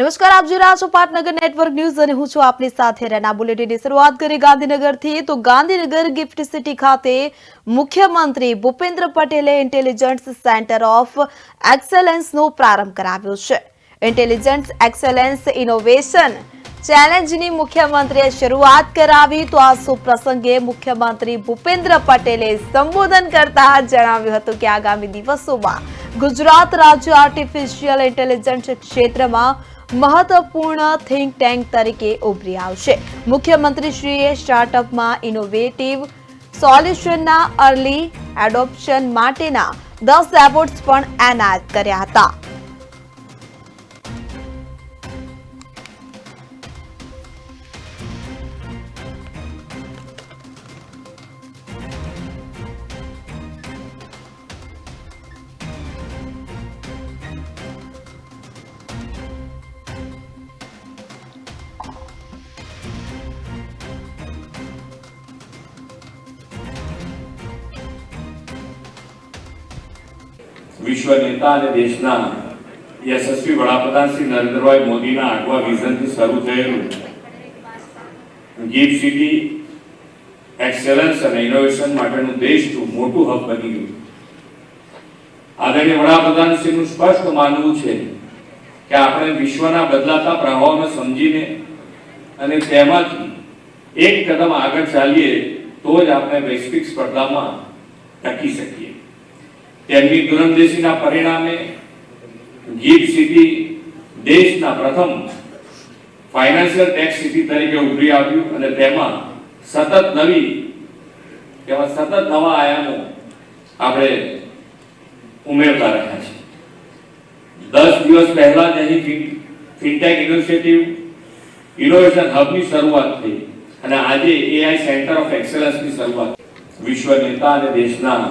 નમસ્કાર, આપ જોઈ રહ્યા છો પાટનગર નેટવર્ક ન્યૂઝ અને હું છું આપની સાથે રેના। બુલેટિનની શરૂઆત કરી ગાંધીનગરથી। તો ગાંધીનગર ગિફ્ટ સિટી ખાતે મુખ્યમંત્રી ભૂપેન્દ્ર પટેલે ઇન્ટેલિજન્સ સેન્ટર ઓફ એક્સેલન્સનો પ્રારંભ કરાવ્યો છે। ઇન્ટેલિજન્સ એક્સેલન્સ ઇનોવેશન ચેલેન્જની મુખ્યમંત્રીએ શરૂઆત કરાવી। તો આ શુભ પ્રસંગે મુખ્યમંત્રી ભૂપેન્દ્ર પટેલે સંબોધન કરતા જણાવ્યું હતું કે આગામી દિવસોમાં ગુજરાત રાજ્ય આર્ટિફિશિયલ ઇન્ટેલિજન્સ ક્ષેત્રમાં महत्वपूर्ण थिंक टेंक तरीके उभरी आवशे। मुख्यमंत्रीश्रीए स्टार्टअपमां इनोवेटिव सोल्यूशनना अर्ली एडोप्शन माटेना 10 एवोर्ड्स पण एनायत कर्या हता। विश्व नेता અને દેશના યશસ્વી વડાપ્રધાન શ્રી નરેન્દ્રભાઈ મોદીના આગવા વિઝનથી શરૂ થયેલું ગિફ્ટ સિટી એક્સેલન્સ અને ઇનોવેશન માટેનું દેશનું મોટું હબ બની ગયું। આદરણીય વડાપ્રધાન શ્રીનું સ્પષ્ટ માનવું છે કે આપણે વિશ્વના બદલાતા પ્રવાહોને સમજીને અને તેમાંથી એક કદમ આગળ ચાલીએ તો જ આપણે વૈશ્વિક સ્પર્ધામાં ટકી શકીએ। તેમની દૂરંદેશીના પરિણામે ગિફ્ટ સિટી દેશના પ્રથમ ફાઇનાન્શિયલ ટેક સિટી તરીકે ઉભરી આવ્યું અને તેમાં સતત નવા આયામો આપણે ઉમેરતા રહ્યા છે। 10 દિવસ પહેલા જ અહીં ફિનટેક ઇનિશિયેટિવ ઇનોવેશન હબની શરૂઆત થઈ અને આજે એઆઈ સેન્ટર ઓફ એક્સેલન્સની શરૂઆત। વિશ્વ નેતા અને દેશના